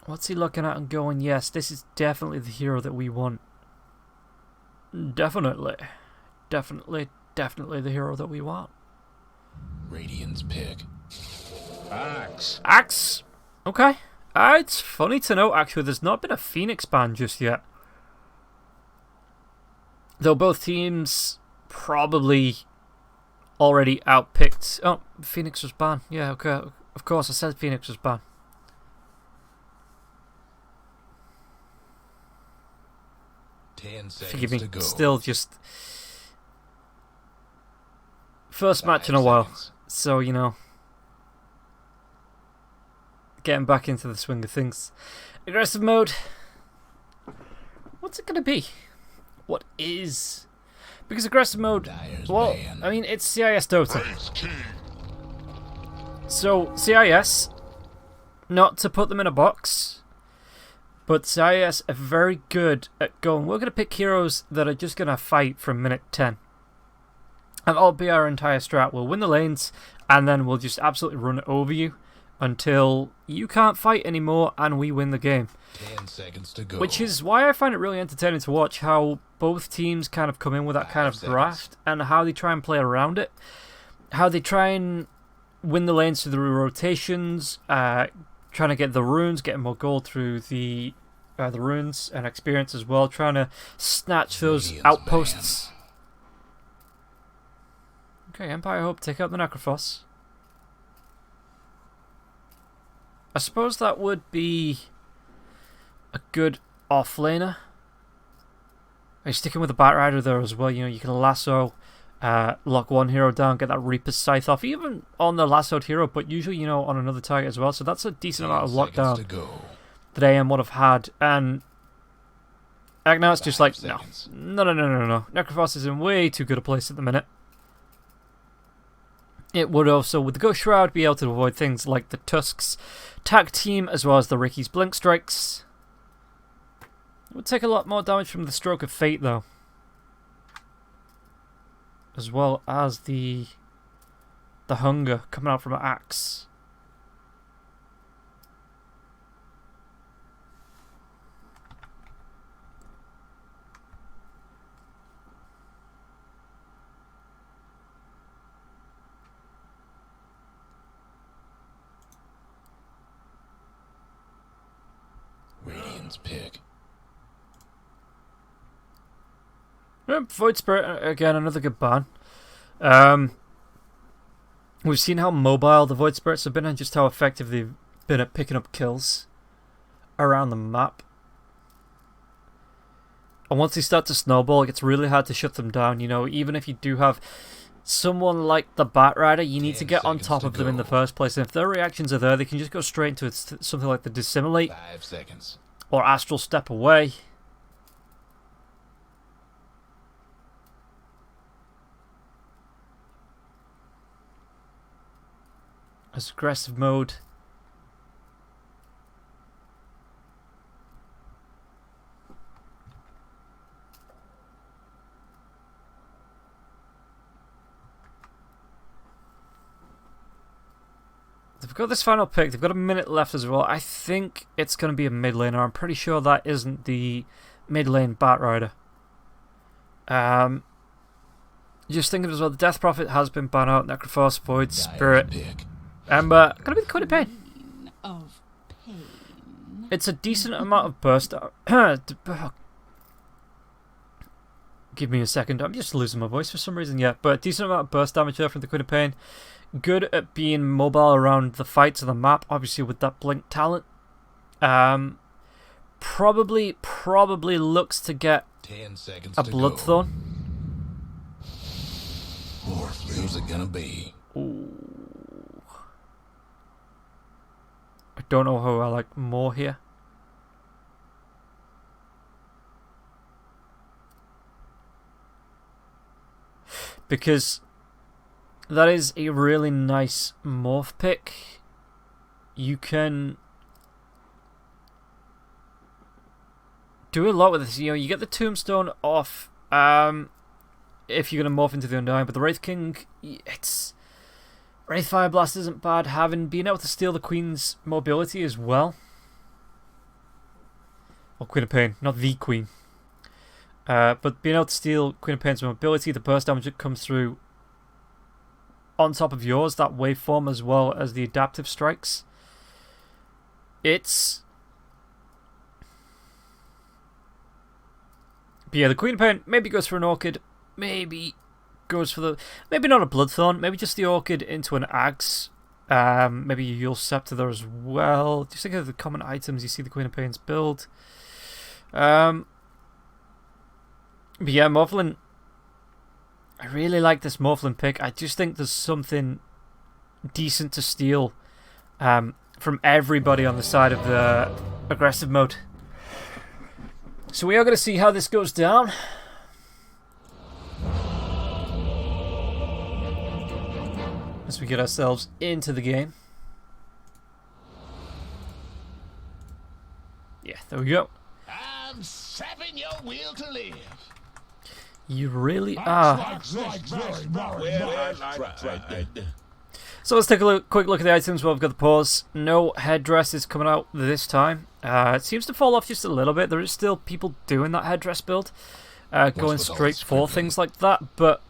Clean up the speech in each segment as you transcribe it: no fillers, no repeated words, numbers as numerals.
What's he looking at and going, yes, this is definitely the hero that we want. Definitely. Definitely the hero that we want. Radiant's pick. Axe. Axe! Okay. It's funny to note, actually, there's not been a Phoenix ban just yet. Though both teams probably already outpicked... Oh, Phoenix was banned. Yeah, okay. Of course, I said Phoenix was banned. Forgive me. Still just... First match in a while. So, you know... Getting back into the swing of things. Aggressive mode. What's it going to be? What is... Because aggressive mode... Well, I mean, it's CIS Dota. So, CIS... Not to put them in a box... But CIS are very good at going, we're going to pick heroes that are just going to fight from minute 10. And that'll be our entire strat. We'll win the lanes, and then we'll just absolutely run over you until you can't fight anymore and we win the game. 10 seconds to go. Which is why I find it really entertaining to watch how both teams kind of come in with that kind of graft and how they try and play around it. How they try and win the lanes through the rotations, trying to get the runes, getting more gold through the runes and experience as well, trying to snatch those outposts. Okay, Empire Hope, take out the Necrophos. I suppose that would be a good offlaner. Are you sticking with the Batrider there as well? You know, you can lasso, lock one hero down, get that Reaper's Scythe off, even on the lassoed hero, but usually, you know, on another target as well. So that's a decent amount of lockdown that AM would have had. And now it's just like, no. Necrophos is in way too good a place at the minute. It would also, with the Ghost Shroud, be able to avoid things like the Tusk's tag team, as well as the Ricky's Blink Strikes. It would take a lot more damage from the Stroke of Fate, though. As well as the Hunger coming out from an Axe. Radiant's pick. Void Spirit, again, another good ban. We've seen how mobile the Void Spirits have been and just how effective they've been at picking up kills around the map. And once they start to snowball, it gets really hard to shut them down. You know, even if you do have someone like the Batrider, you need to get on top of them in the first place. And if their reactions are there, they can just go straight into something like the Dissimulate 5 seconds. Or Astral Step away. As aggressive mode. They've got this final pick. They've got a minute left as well. I think it's going to be a mid laner. I'm pretty sure that isn't the mid lane Batrider. Just thinking as well, the Death Prophet has been banned out. Necrophos, Void Spirit, Ember. Gonna be the Code of Pain. It's a decent amount of burst. Give me a second. I'm just losing my voice for some reason. Yeah, but a decent amount of burst damage there from the Queen of Pain. Good at being mobile around the fights of the map, obviously with that blink talent. Probably looks to get 10 seconds a Bloodthorn. Who's it gonna be? Ooh. I don't know who I like more here. Because that is a really nice morph pick. You can do a lot with this. You know, you get the Tombstone off if you're going to morph into the Undying, but the Wraith King, it's... Wraith Fire Blast isn't bad. Being able to steal the Queen's mobility as well Or Queen of Pain, not the Queen. But being able to steal Queen of Pain's mobility, the burst damage that comes through on top of yours, that waveform, as well as the adaptive strikes. It's... But yeah, the Queen of Pain maybe goes for an Orchid, maybe goes for the... Maybe not a Bloodthorn, maybe just the Orchid into an Axe. Maybe a Yule Scepter there as well. Just think of the common items you see the Queen of Pain's build. But yeah, Morphlin... I really like this Morphlin pick. I just think there's something decent to steal from everybody on the side of the aggressive mode. So we are going to see how this goes down. As we get ourselves into the game. Yeah, there we go. I'm sapping your will to live. You really are. So let's take a quick look at the items. Well, we've got the paws. No headdresses coming out this time. It seems to fall off just a little bit. There is still people doing that headdress build. Going straight for things like that. But,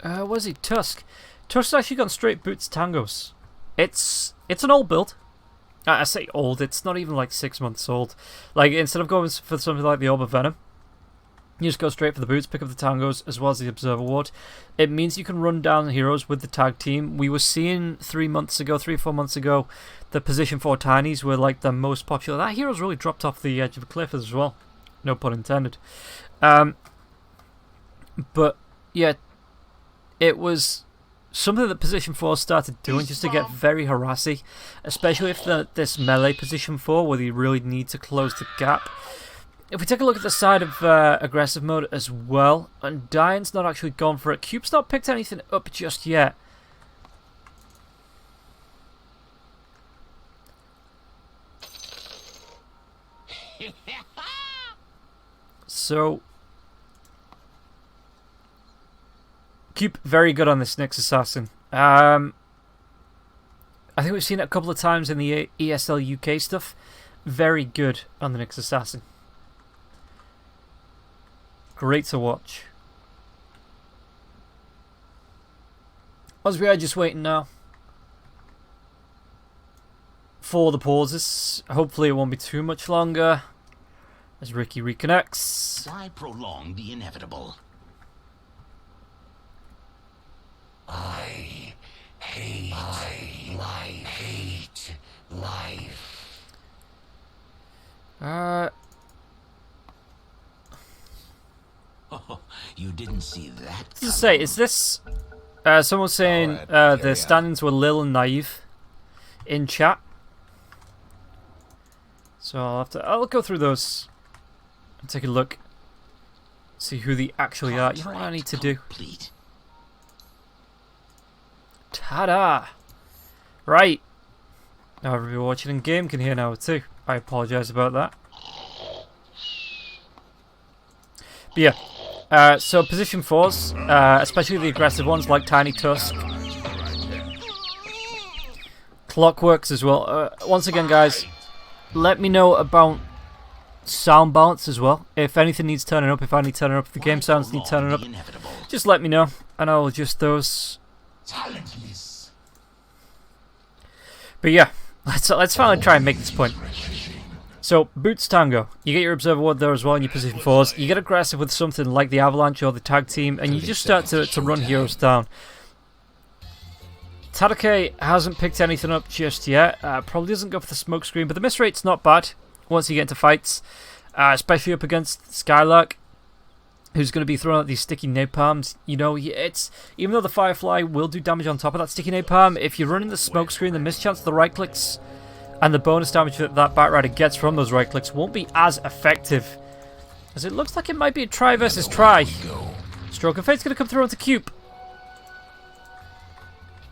what is he? Tusk. Tusk's actually gone straight boots tangos. It's an old build. I say old. It's not even like 6 months old. Like, instead of going for something like the Orb of Venom, you just go straight for the boots, pick up the tangos, as well as the Observer Ward. It means you can run down heroes with the tag team. We were seeing 3 or 4 months ago, the position 4 tinies were like the most popular. That hero's really dropped off the edge of the cliff as well. No pun intended. But, yeah, it was something that position 4 started doing just to get very harassy. Especially if this melee position 4, where you really need to close the gap. If we take a look at the side of aggressive mode as well, and Diane's not actually gone for it. Cube's not picked anything up just yet. So, Cube very good on this Nyx Assassin. I think we've seen it a couple of times in the ESL UK stuff. Very good on the Nyx Assassin. Great to watch. As we are just waiting now for the pauses. Hopefully it won't be too much longer as Ricky reconnects. Why prolong the inevitable? I hate life. Oh, you didn't see that. To say, is this someone saying the standings were Lil and Naive in chat? So I'll go through those and take a look, see who they actually are. You know what I need to do? Ta-da! Right. Now everybody watching in game can hear now too. I apologise about that. But yeah. So position 4s, especially the aggressive ones like Tiny Tusk, Clockworks as well. Once again, guys, let me know about sound balance as well. If anything needs turning up, if I need turning up, if the game sounds need turning up, just let me know and I'll adjust those. But yeah, let's finally try and make this point. So, Boots Tango. You get your Observer Ward there as well in your position 4s. You get aggressive with something like the Avalanche or the Tag Team, and you just start to run heroes down. Tadake hasn't picked anything up just yet. Probably doesn't go for the smoke screen, but the miss rate's not bad once you get into fights. Especially up against Skylark, who's going to be throwing out these sticky napalms. You know, it's even though the Firefly will do damage on top of that sticky napalm, if you're running the smoke screen, the mischance of the right clicks and the bonus damage that Batrider gets from those right clicks won't be as effective. As it looks like it might be a try versus try. Stroke of Fate's going to come through onto Cube.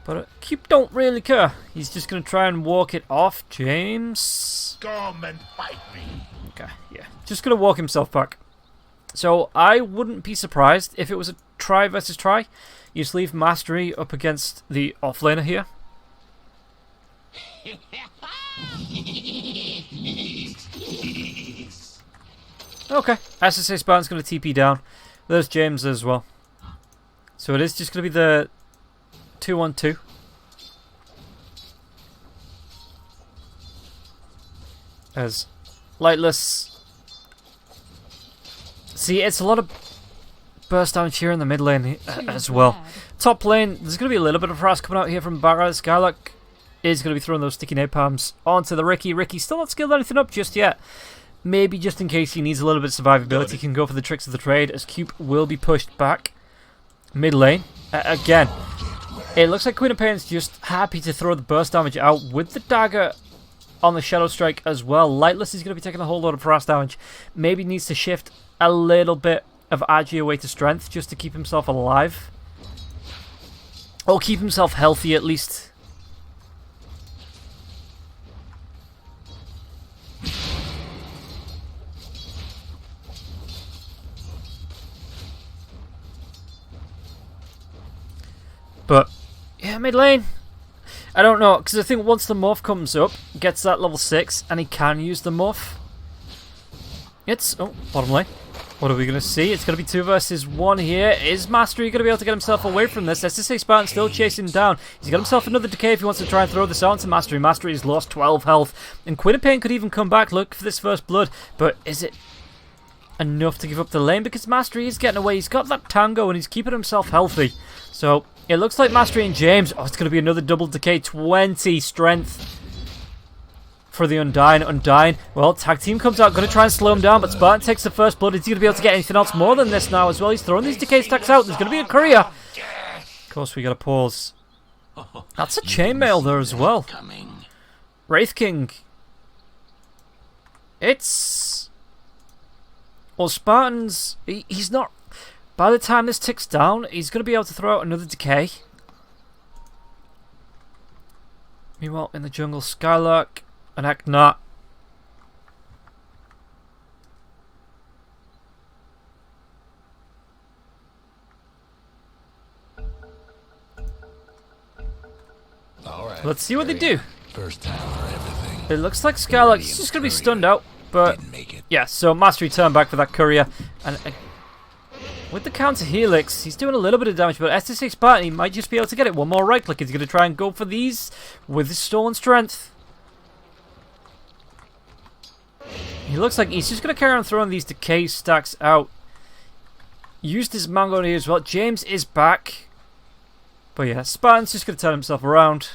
But Cube don't really care. He's just going to try and walk it off. James. Come and fight me. Okay, yeah. Just going to walk himself back. So I wouldn't be surprised if it was a try versus try. You just leave Mastery up against the offlaner here. Okay, SSA Spartan's going to TP down. There's James as well. So it is just going to be the 2-1-2. As Lightless. See, it's a lot of burst damage here in the mid lane as well. Top lane, there's going to be a little bit of harass coming out here from Batrider. Skylark is going to be throwing those sticky napalms onto the Ricky. Ricky still not skilled anything up just yet. Maybe just in case he needs a little bit of survivability, he can go for the tricks of the trade, as Cube will be pushed back mid lane. Again, it looks like Queen of Pain's just happy to throw the burst damage out with the dagger on the Shadow Strike as well. Lightless is going to be taking a whole lot of harass damage. Maybe needs to shift a little bit of Agi away to strength just to keep himself alive. Or keep himself healthy at least. But, yeah, mid lane. I don't know, because I think once the morph comes up, gets that level 6, and he can use the morph. It's, oh, bottom lane. What are we going to see? It's going to be 2 versus 1 here. Is Mastery going to be able to get himself away from this? SSA Spartan still chasing down. He's got himself another decay if he wants to try and throw this on to Mastery. Mastery has lost 12 health. And Queen of Pain could even come back, look for this first blood. But is it enough to give up the lane? Because Mastery is getting away. He's got that tango and he's keeping himself healthy. So it looks like Mastery and James. Oh, it's going to be another double decay. 20 strength for the Undying. Undying, well, tag team comes out, going to try and slow him down, but Spartan takes the first blood. Is he going to be able to get anything else more than this now as well? He's throwing these decay stacks out. There's going to be a courier. Of course, we got to pause. That's a chainmail there as well. Wraith King. It's... well, Spartans, he's not... by the time this ticks down, he's going to be able to throw out another decay. Meanwhile, in the jungle, Skylark and Aknat. Alright. Let's see what they do. First time for everything. It looks like Skylark's just going to be stunned out, but yeah, so Mastery turned back for that courier. And with the counter helix, he's doing a little bit of damage, but SSA Spartan, he might just be able to get it. One more right click. He's going to try and go for these with his stolen strength. He looks like he's just going to carry on throwing these decay stacks out. Used his mango here as well. James is back. But yeah, Spartan's just going to turn himself around.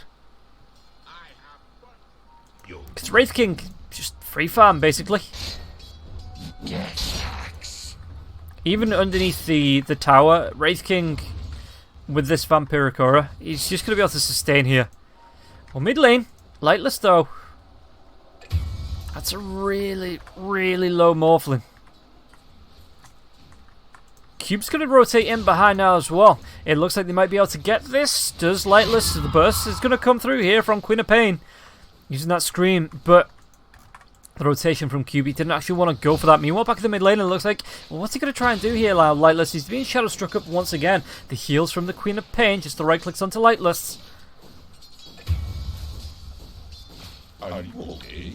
Because Wraith King, just free farm basically. Even underneath the tower, Wraith King with this Vampiric Aura, he's just going to be able to sustain here. Well, mid lane, Lightless though. That's a really, really low Morphling. Cube's going to rotate in behind now as well. It looks like they might be able to get this. Does Lightless, the burst is going to come through here from Queen of Pain. Using that Scream, but the rotation from Cube, he didn't actually want to go for that. Meanwhile, back in the mid lane, and it looks like, well, what's he going to try and do here, Lightless? He's being shadow struck up once again. The heals from the Queen of Pain, just the right clicks onto Lightless. Are you okay?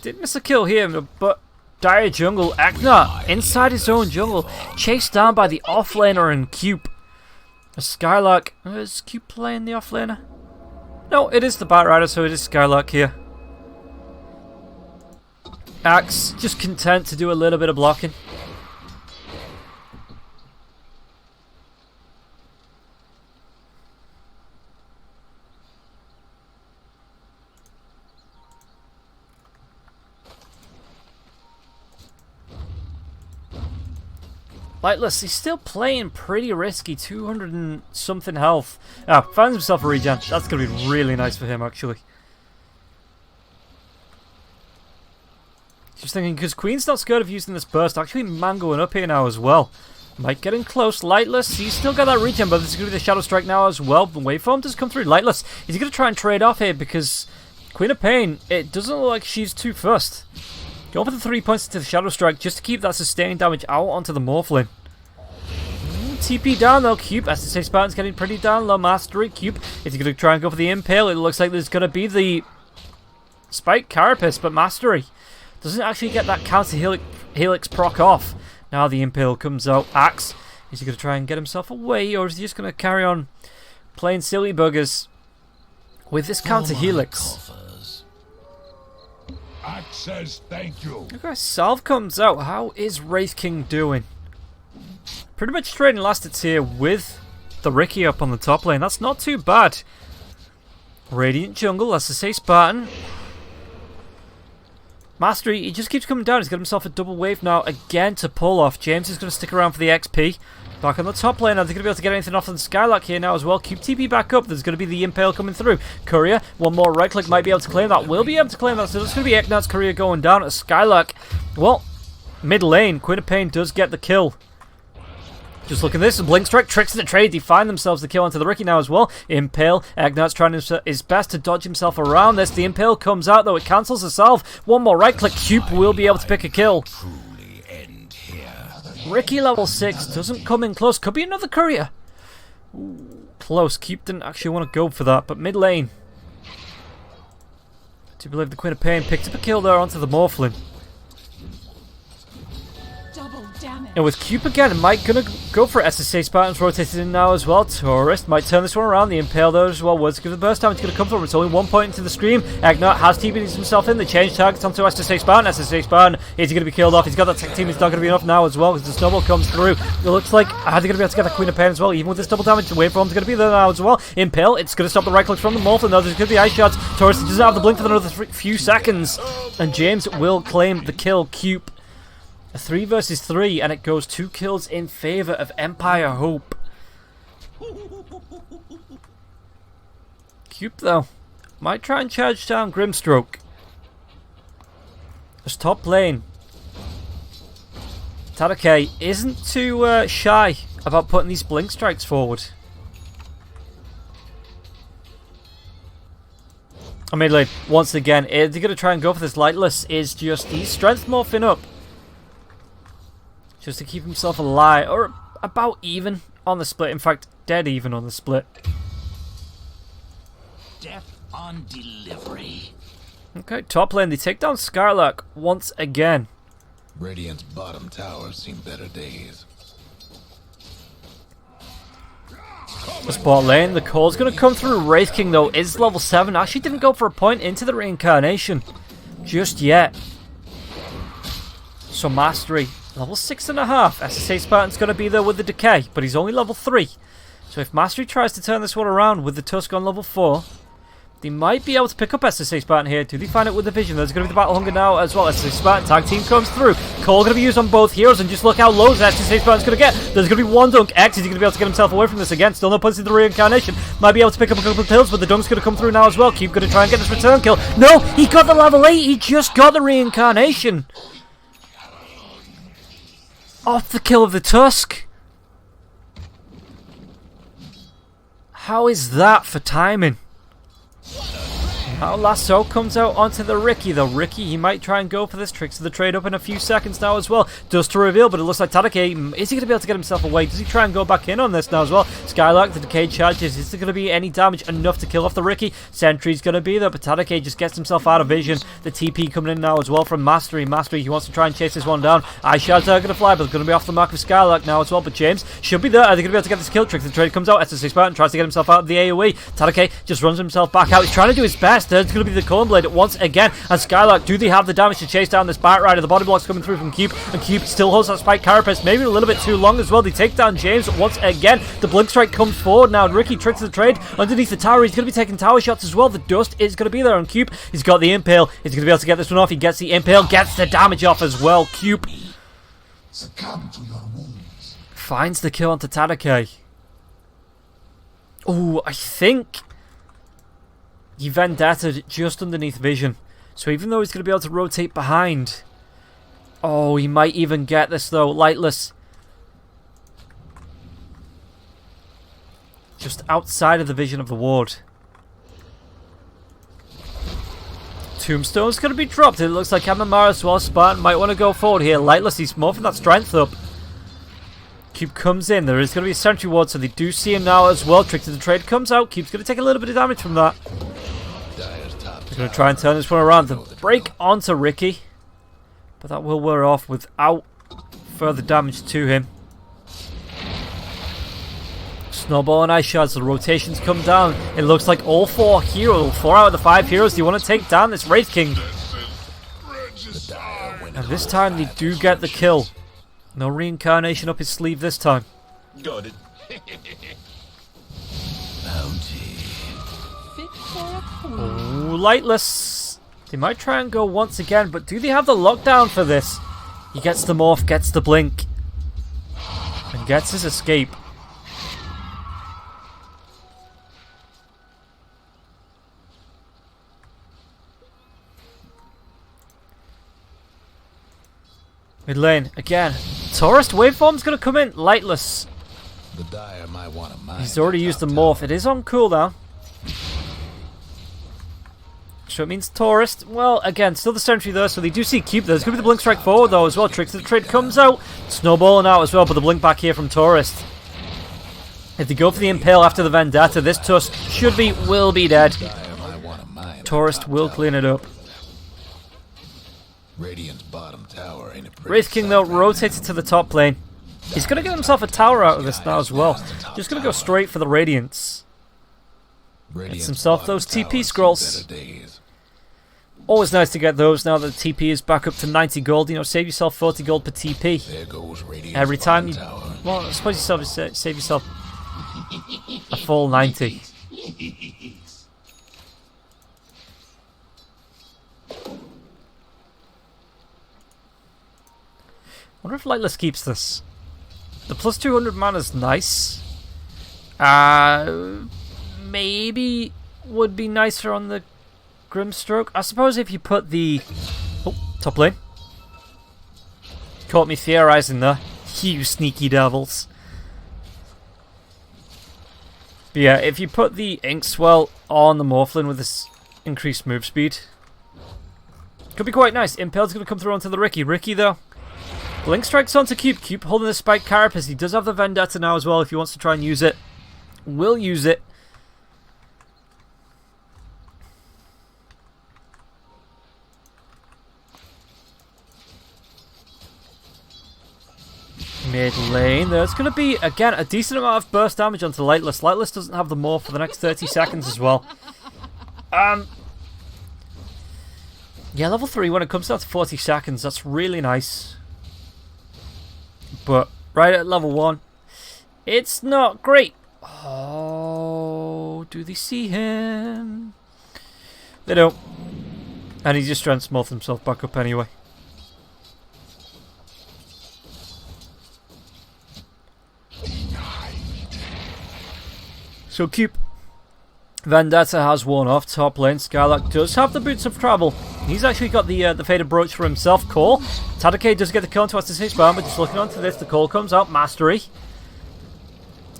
Did miss a kill here, but Dire Jungle, Akna, inside his own jungle, chased down by the offlaner and Cube. A Skylark, is Cube playing the offlaner? No, it is the Batrider, so it is Skylark here. Axe, just content to do a little bit of blocking. Lightless, he's still playing pretty risky, 200 and something health. Ah, finds himself a regen. That's going to be really nice for him, actually. Just thinking, because Queen's not scared of using this burst, actually mangoing up here now as well. Might get in close. Lightless, he's still got that regen, but this is going to be the Shadow Strike now as well. The waveform does come through. Lightless, he's going to try and trade off here because Queen of Pain, it doesn't look like she's too fussed. Go for the 3 points into the Shadow Strike just to keep that sustaining damage out onto the Morphling. TP down though, Cube. SSA Spartan's getting pretty down low. Mastery, Cube. Is he going to try and go for the Impale? It looks like there's going to be the Spike Carapace, but Mastery Doesn't actually get that counter helix proc off. Now the Impale comes out. Axe. Is he going to try and get himself away, or is he just going to carry on playing silly buggers with this counter helix? Axe says thank you. Okay, Salve comes out. How is Wraith King doing? Pretty much trading last hits here with the Ricky up on the top lane. That's not too bad. Radiant Jungle, that's to say Spartan. Mastery, he just keeps coming down. He's got himself a double wave now again to pull off. James is going to stick around for the XP. Back on the top lane, are they going to be able to get anything off on Skylark here now as well? Cube TP back up. There's going to be the Impale coming through. Courier, one more right click, might be able to claim that. Will be able to claim that. So there's going to be Eknat's Courier going down at Skylark. Well, mid lane, Queen of Pain does get the kill. Just look at this, Blink Strike, Tricks of the Trade, they find themselves the kill onto the Ricky now as well. Impale, Agnat's trying his best to dodge himself around this. The Impale comes out though, it cancels the salve. One more right click, Cube will be able to pick a kill. Truly end here. Ricky level 6 doesn't come in close, could be another courier. Ooh, close, Cube didn't actually want to go for that, but mid lane. I do believe the Queen of Pain picked up a kill there onto the Morphlin. And with Cube again, Mike gonna go for SSA Spartans rotated in now as well. Tourist might turn this one around. The Impale there as well. Woods give the burst damage gonna come from. It's only 1 point into the scream. Agnat has TP'd himself in. They change targets onto SSA Spartan. SSA Spartan is he gonna be killed off? He's got that tech team. It's not gonna be enough now as well because the snowball comes through. It looks like they're gonna be able to get that Queen of Pain as well. Even with this double damage, the waveform's gonna be there now as well. Impale, it's gonna stop the right clicks from the Morphin. Though there's gonna be ice shots. Tourist doesn't have the blink for another few seconds, and James will claim the kill. Cube. A 3 versus 3, and it goes 2 kills in favor of Empire Hope. Cube, though, might try and charge down Grimstroke. As top lane, Tadake isn't too shy about putting these blink strikes forward. I mean, like, once again, they're going to try and go for this. Lightless is just, he's strength morphing up. Just to keep himself alive, or about even on the split. In fact, dead even on the split. Death on delivery. Okay, top lane, they take down Skylark once again. Radiant's bottom tower seen better days. The spot lane, the call's going to come through. Wraith King, though, is level 7. Actually didn't go for a point into the reincarnation just yet. So Mastery. Level 6.5. SSA Spartan's going to be there with the Decay, but he's only level 3. So if Mastery tries to turn this one around with the Tusk on level 4, they might be able to pick up SSA Spartan here. Do they find it with the Vision? There's going to be the Battle Hunger now as well. SSA Spartan tag team comes through. Call going to be used on both heroes, and just look how low SSA Spartan's going to get. There's going to be one dunk. X is going to be able to get himself away from this again. Still no points in the reincarnation. Might be able to pick up a couple of kills, but the dunk's going to come through now as well. Cube going to try and get this return kill. No, he got the level 8. He just got the reincarnation. Off the kill of the Tusk. How is that for timing? Now Lasso comes out onto the Ricky. The Ricky, he might try and go for this. Tricks of the Trade up in a few seconds now as well. Does to reveal, but it looks like Tadake, is he going to be able to get himself away? Does he try and go back in on this now as well? Skylark, the Decay charges. Is there going to be any damage enough to kill off the Ricky? Sentry's going to be there, but Tadake just gets himself out of vision. The TP coming in now as well from Mastery. Mastery, he wants to try and chase this one down. Ice shards are going to fly, but it's going to be off the mark of Skylark now as well. But James should be there. Are they going to be able to get this kill? Tricks of the Trade comes out. SSA Spartan tries to get himself out of the AoE. Tadake just runs himself back out. He's trying to do his best. There's going to be the Colin Blade once again, and Skylark, do they have the damage to chase down this Bat Rider? The body block's coming through from Cube, and Cube still holds that Spike Carapace, maybe a little bit too long as well. They take down James once again. The Blink Strike comes forward now. Ricky Tricks of the Trade underneath the tower. He's going to be taking tower shots as well. The dust is going to be there on Cube. He's got the Impale. He's going to be able to get this one off. He gets the Impale, gets the damage off as well. Cube Succumb to your wounds. finds the kill onto Tadake. Oh, I think he Vendetta just underneath vision. So even though he's going to be able to rotate behind. Oh, he might even get this though. Lightless. Just outside of the vision of the ward. Tombstone's going to be dropped. It looks like Amamara as well. Spartan might want to go forward here. Lightless, he's morphing that strength up. Cube comes in. There is going to be a sentry ward, so they do see him now as well. Trick to the Trade comes out. Cube's going to take a little bit of damage from that. They're going to try and turn this one around. The break onto Ricky. But that will wear off without further damage to him. Snowball and Ice Shards, the rotations come down. It looks like all 4 out of the 5 heroes, do you want to take down this Wraith King? And this time they do get the kill. No reincarnation up his sleeve this time. Got it. Oh, Lightless. They might try and go once again, but do they have the lockdown for this? He gets the morph, gets the blink, and gets his escape. Mid lane, again. Tourist waveform's gonna come in. Lightless. The Dire might want to mine. He's already used the morph. It is on cooldown. So it means Tourist. Well, again, still the sentry there, so they do see Cube. There's gonna be the blink strike forward though as well. Tricks of the trade comes out. Snowballing out as well, but the blink back here from Tourist. If they go for the Impale after the Vendetta, this Tusk will be dead. Tourist will clean it up. Radiant's bottom tower ain't a pretty Wraith King though rotated to the top lane. He's going to get himself a tower out of this now as well. Just going to go straight for the Radiance. Gets himself those TP scrolls. Always nice to get those now that the TP is back up to 90 gold. You know, save yourself 40 gold per TP. Every time you... Well, I suppose you save yourself a full 90. I wonder if Lightless keeps this. The plus 200 mana is nice. Maybe would be nicer on the Grimstroke. I suppose if you put the... Oh, top lane. Caught me theorizing there. You sneaky devils. But yeah, if you put the Inkswell on the Morphlin with this increased move speed, could be quite nice. Impale's going to come through onto the Ricky. Ricky, though. Blink strikes onto Cube. Cube holding the Spike Carapace. He does have the Vendetta now as well if he wants to try and use it. Will use it. Mid lane. There's going to be, again, a decent amount of burst damage onto Lightless. Lightless doesn't have the morph for the next 30 seconds as well. Yeah, level 3 when it comes down to 40 seconds. That's really nice. But right at level 1, it's not great. Oh, do they see him? They don't. And he just trying to smurf himself back up anyway. So Cube. Vendetta has worn off. Top lane. Skylark does have the boots of travel. He's actually got the faded brooch for himself. Call. Tadake does get the counter to 6 bound, but just looking onto this, the call comes out. Mastery. Is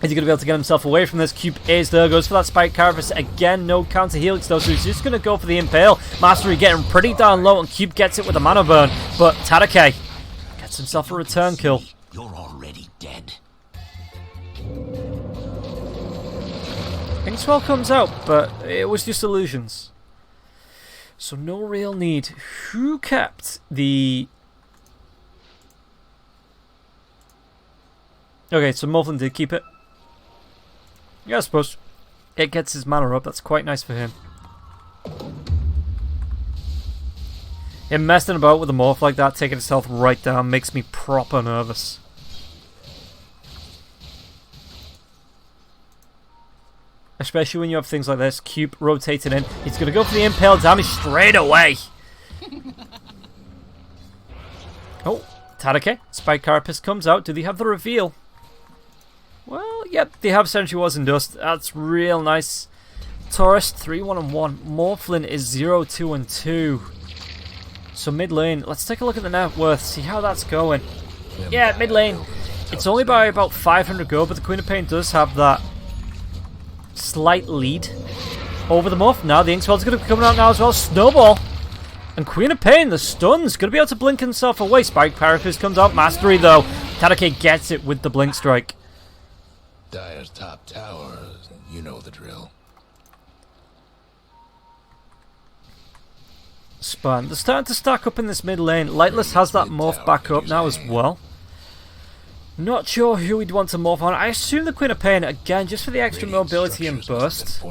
he going to be able to get himself away from this? Cube is there. Goes for that Spike Carapace. Again, no counter helix though, so he's just going to go for the Impale. Mastery getting pretty down low, and Cube gets it with a mana burn. But Tadake gets himself a return kill. You're already dead. Inkswell comes out, but it was just illusions. So no real need. Who kept the... Okay, so Morphlin did keep it. Yeah, I suppose. It gets his mana up. That's quite nice for him. Him messing about with a morph like that, taking his health right down, makes me proper nervous. Especially when you have things like this. Cube rotating in. He's going to go for the Impale damage straight away. Oh, Tadake. Spike Carapace comes out. Do they have the reveal? Well, yep. They have Sentry Wars and Dust. That's real nice. Tourist, 3-1-1. Morphlin is 0-2-2. So mid lane. Let's take a look at the net worth. See how that's going. Yeah, mid lane. It's only by about 500 gold, but the Queen of Pain does have that slight lead over the morph. Now the Inkswell's going to be coming out now as well. Snowball and Queen of Pain, the stun's going to be able to blink himself away. Spike Carapace comes out. Mastery though. Tadake gets it with the blink strike. Dire's top tower, you know the drill. Span. They're starting to stack up in this mid lane. Lightless has that morph back up now as well. Not sure who we'd want to morph on. I assume the Queen of Pain, again, just for the extra mobility and burst.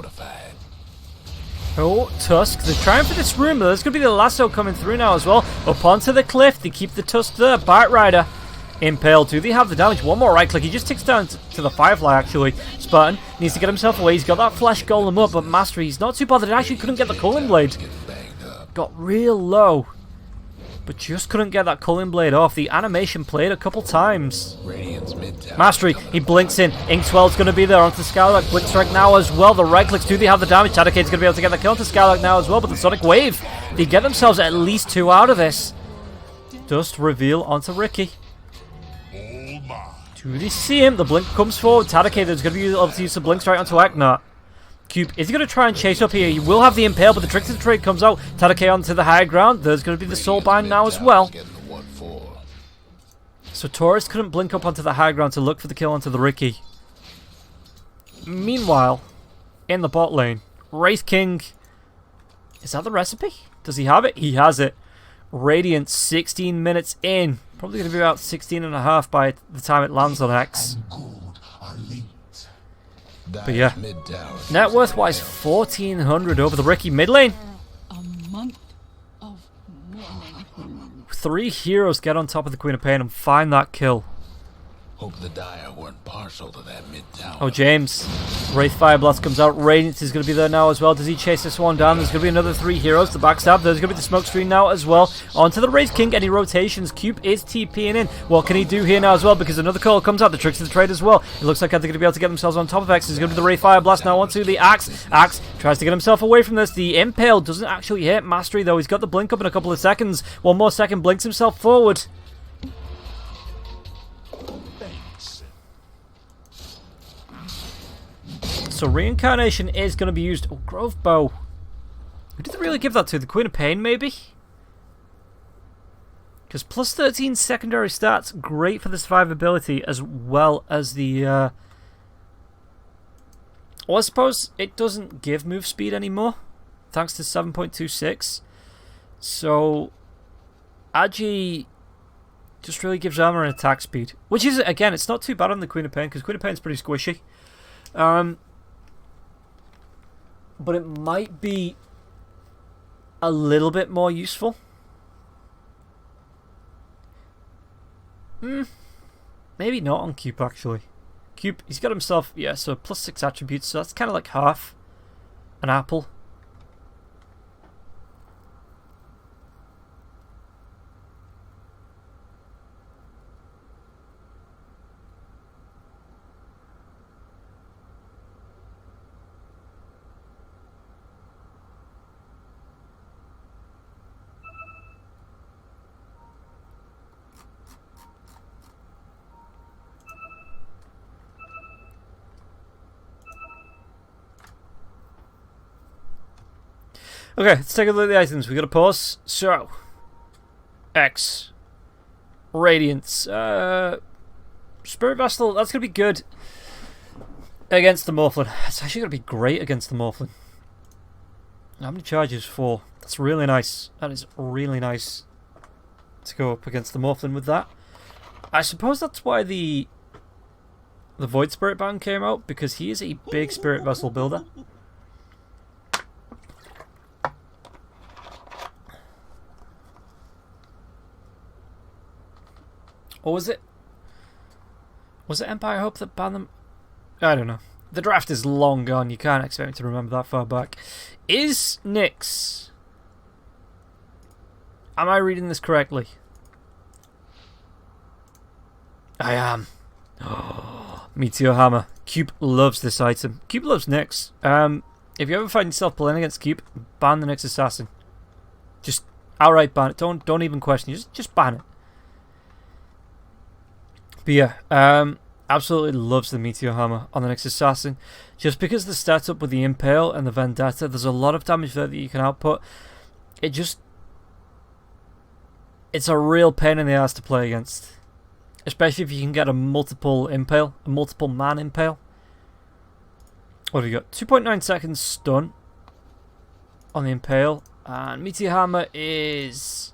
Oh, Tusk. They're trying for this room, but there's going to be the lasso coming through now as well. Up onto the cliff. They keep the Tusk there. Bite Rider. Impaled. Do they have the damage? One more right click. He just ticks down to the Firefly, actually. Spartan needs to get himself away. He's got that Flash Golem up, but Mastery, he's not too bothered. He actually couldn't get the Culling Blade. Got real low, but just couldn't get that Culling Blade off. The animation played a couple times. Mastery, he blinks in. Inkswell's going to be there onto Skylark. Blink Strike now as well. The right clicks, do they have the damage? Tadacade's going to be able to get the kill onto Skylark now as well, but the Sonic Wave, they get themselves at least 2 out of this. Dust reveal onto Ricky. Do they see him? The blink comes forward. Tadacade is going to be able to use the blink strike onto Eknat. Cube, is he going to try and chase up here? He will have the impale, but the trick to the trade comes out. Tadacade onto the high ground. There's going to be the soulbind now as well. So Taurus couldn't blink up onto the high ground to look for the kill onto the Ricky. Meanwhile, in the bot lane, Wraith King. Is that the recipe? Does he have it? He has it. Radiant 16 minutes in. Probably going to be about 16 and a half by the time it lands on X. But yeah, net worth wise 1400 over the Ricky mid lane. A month of mourning. 3 heroes get on top of the Queen of Pain and find that kill. Hope the Dire weren't partial to that mid tower. Oh, James. Wraith Fire Blast comes out. Radiant is going to be there now as well. Does he chase this one down? There's going to be another 3 heroes. The backstab. There's going to be the smoke screen now as well. Onto the Wraith King. Any rotations? Cube is TPing in. What can he do here now as well? Because another call comes out. The tricks of the trade as well. It looks like they're going to be able to get themselves on top of X. There's going to be the Wraith Fire Blast now onto the Axe. Axe tries to get himself away from this. The Impale doesn't actually hit Mastery though. He's got the blink up in a couple of seconds. One more second. Blinks himself forward. So Reincarnation is going to be used. Oh, Grove Bow. Who did they really give that to? The Queen of Pain, maybe? Because plus 13 secondary stats, great for the survivability as well as the... Well, I suppose it doesn't give move speed anymore, thanks to 7.26. So, Agi just really gives armor and attack speed. Which is, again, it's not too bad on the Queen of Pain, because Queen of Pain is pretty squishy. But it might be a little bit more useful. Maybe not on Cube, actually. Cube, he's got himself, yeah, so plus 6 attributes, so that's kind of like half an apple. Okay, let's take a look at the items. We got a pause. So, X, Radiance, Spirit Vessel. That's gonna be good against the Morphlin. It's actually gonna be great against the Morphlin. How many charges? 4. That's really nice. That is really nice to go up against the Morphlin with that. I suppose that's why the Void Spirit Band came out, because he is a big Spirit Vessel builder. Or was it Empire Hope that banned them? I don't know. The draft is long gone. You can't expect me to remember that far back. Is Nyx... Am I reading this correctly? I am. Oh, Meteor Hammer. Cube loves this item. Cube loves Nyx. If you ever find yourself playing against Cube, ban the Nyx Assassin. Just outright ban it. Don't even question it. Just ban it. But yeah, absolutely loves the Meteor Hammer on the next Assassin. Just because the stats up with the Impale and the Vendetta, there's a lot of damage there that you can output. It's a real pain in the ass to play against. Especially if you can get a multiple Impale, a multiple man Impale. What have we got? 2.9 seconds stun on the Impale. And Meteor Hammer is...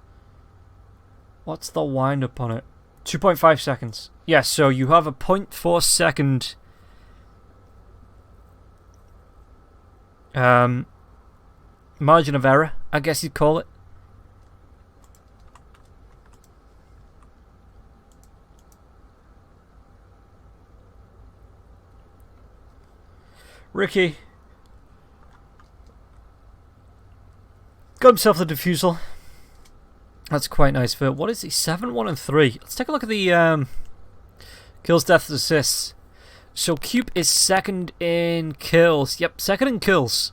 What's the wind up on it? 2.5 seconds. Yes, so you have a 0.4 second margin of error, I guess you'd call it. Ricky got himself the defusal. That's quite nice for... What is he? 7, 1, and 3. Let's take a look at the kills, deaths, assists. So Cube is second in kills. Yep, second in kills.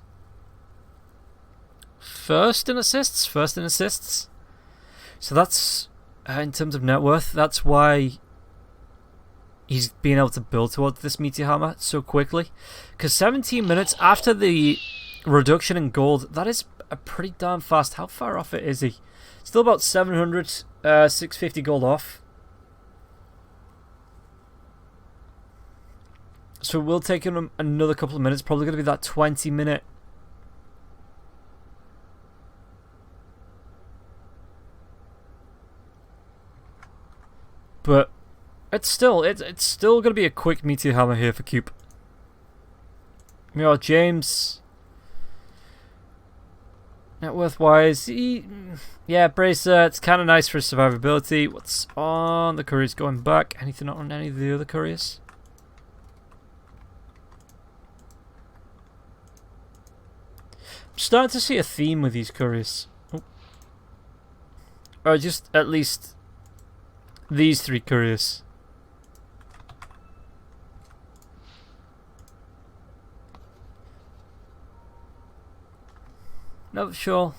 First in assists. First in assists. So that's, in terms of net worth, that's why he's been able to build towards this Meteor Hammer so quickly. Because 17 minutes after the reduction in gold, that is a pretty damn fast. How far off it is he? Still about 700, 650 gold off. So it will take him another couple of minutes. Probably going to be that 20-minute. But it's still going to be a quick Meteor Hammer here for Cube. You know, James, net worth wise, yeah, Bracer, it's kind of nice for his survivability. What's on the couriers going back? Anything on any of the other couriers? I'm starting to see a theme with these couriers. Oh. Or just at least these 3 couriers. Not sure.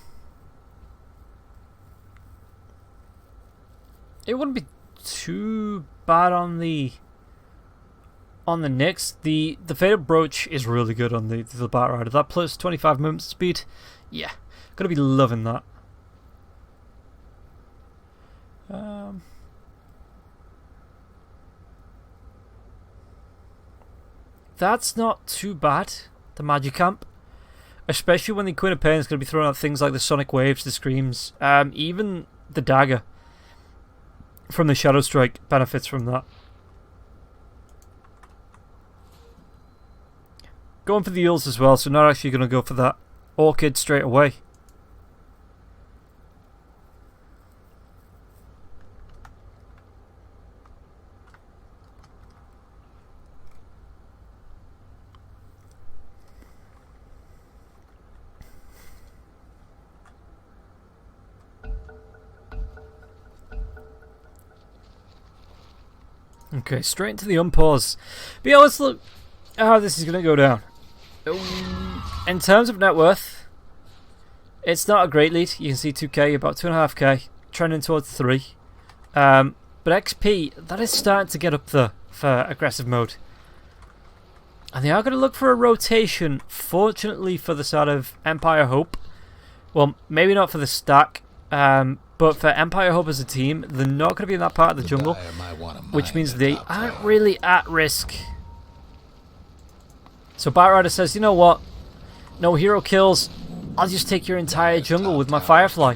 It wouldn't be too bad on the Nyx. The Fated Brooch is really good on the Bat Rider. That plus 25 movement speed, yeah, gonna be loving that. That's not too bad. The Magicamp. Especially when the Queen of Pain is going to be throwing out things like the Sonic Waves, the Screams, even the Dagger from the Shadow Strike benefits from that. Going for the Eels as well, so not actually going to go for that Orchid straight away. Okay, straight into the unpause. But yeah, let's look at how this is going to go down. In terms of net worth, it's not a great lead. You can see 2k, about 2.5k, trending towards 3. But XP, that is starting to get up there for aggressive mode. And they are going to look for a rotation, fortunately for the side of Empire Hope. Well, maybe not for the stack, but for Empire Hope as a team, they're not going to be in that part of the jungle, which means they aren't really at risk. So Bat Rider says, you know what? No hero kills. I'll just take your entire jungle with my Firefly.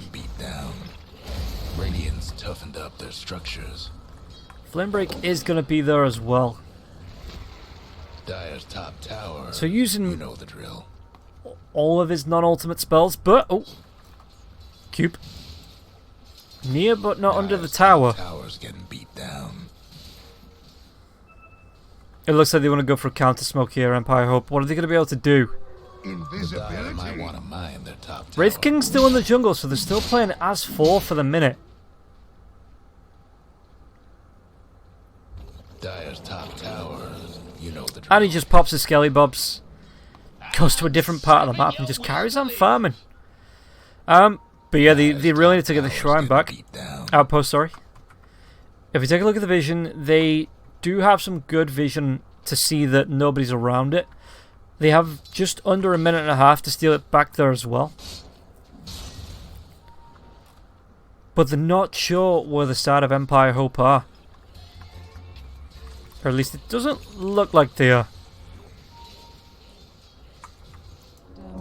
Radiant's toughened up their structures. Flamebreak is going to be there as well. Dire's top tower. So using you know the drill. All of his non-ultimate spells, but Cube. Near but not under the tower. Tower's getting beat down. It looks like they want to go for a counter smoke here, Empire Hope. What are they going to be able to do? Invisibility. Might want to mine their top tower. Wraith King's still in the jungle, so they're still playing as 4 for the minute. Dire's top tower. You know the drill. And he just pops his Skelly Bobs, goes to a different part of the map, and just carries on farming. But yeah, they really need to get the shrine back. Outpost, sorry. If you take a look at the vision, they do have some good vision to see that nobody's around it. They have just under a minute and a half to steal it back there as well. But they're not sure where the side of Empire Hope are. Or at least it doesn't look like they are.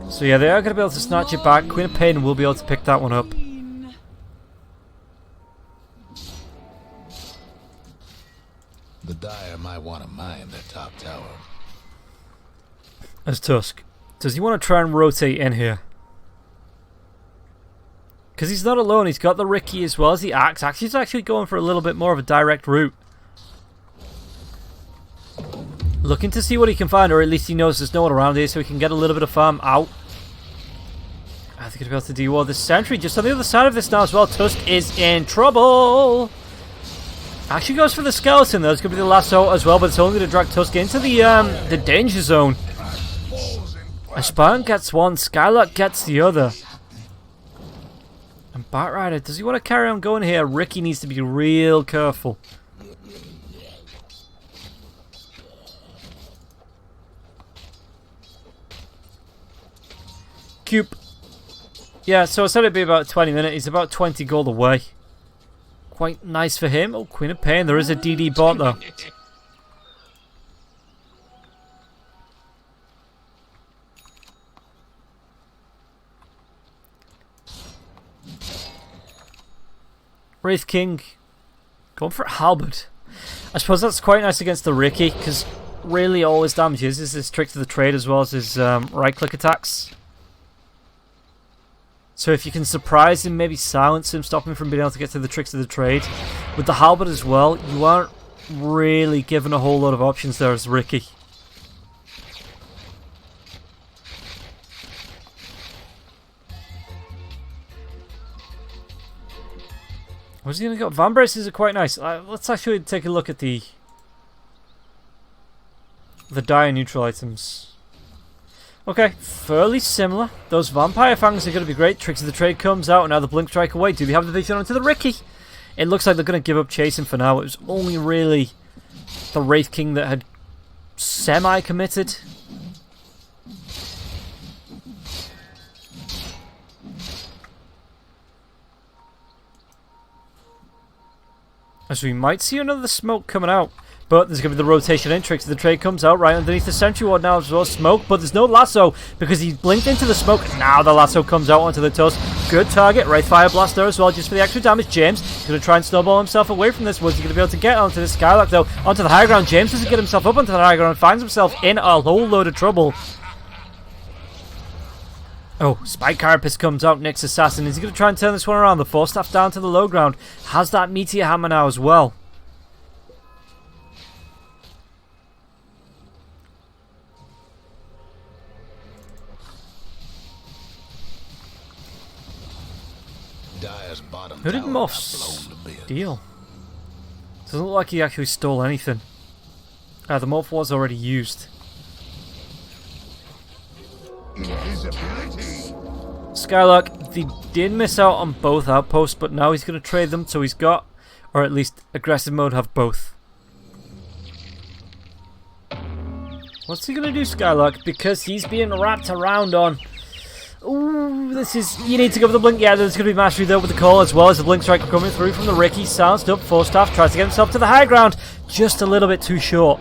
So So yeah, they are going to be able to snatch it back. Queen of Pain will be able to pick that one up. The Dire might want to mine their top tower. As Tusk, does he want to try and rotate in here? Because he's not alone. He's got the Ricky as well as the Axe. He's actually going for a little bit more of a direct route. Looking to see what he can find, or at least he knows there's no one around here, so he can get a little bit of farm out. I think he'll be able to de-ward this sentry. Just on the other side of this now as well, Tusk is in trouble. Actually goes for the skeleton though. It's going to be the lasso as well, but it's only going to drag Tusk into the danger zone. Aspirant gets one, Skylark gets the other. And Batrider, does he want to carry on going here? Ricky needs to be real careful. Cube. Yeah, so I said it'd be about 20 minutes. He's about 20 gold away. Quite nice for him. Oh, Queen of Pain. There is a DD bot though. Wraith King going for Halberd. I suppose that's quite nice against the Ricky, because really all his damage is his trick to the trade as well as his right click attacks. So if you can surprise him, maybe silence him, stop him from being able to get to the tricks of the trade. With the Halberd as well, you aren't really given a whole lot of options there as Ricky. What's he going to go? Van Braces are quite nice. Let's actually take a look at the dire neutral items. Okay, fairly similar. Those Vampire Fangs are going to be great. Tricks of the Trade comes out, and now the Blink Strike away. Do they have the vision onto the Ricky? It looks like they're going to give up chasing for now. It was only really the Wraith King that had semi-committed. As we might see another smoke coming out. But there's going to be the rotation in. Tricks of the Trade comes out right underneath the Sentry Ward now as well. Smoke, but there's no lasso because he blinked into the smoke. Now the lasso comes out onto the Tusk. Good target. Wraith Fire Blast there as well just for the extra damage. James is going to try and snowball himself away from this. Was he going to be able to get onto the Skylark though? Onto the high ground. James doesn't get himself up onto the high ground. Finds himself in a whole load of trouble. Oh, Spike Carapace comes out. Nyx Assassin. Is he going to try and turn this one around? The Force Staff down to the low ground. Has that Meteor Hammer now as well. Who did Moff steal? Doesn't look like he actually stole anything. The Morph was already used. Skylark, they did miss out on both outposts, but now he's going to trade them, so he's got, or at least aggressive mode have both. What's he going to do, Skylark? Because he's being wrapped around on... Ooh, this is... You need to go for the Blink. Yeah, there's going to be mastery there with the call as well as the Blink Strike coming through from the Ricky. Silenced up. Force Staff tries to get himself to the high ground. Just a little bit too short.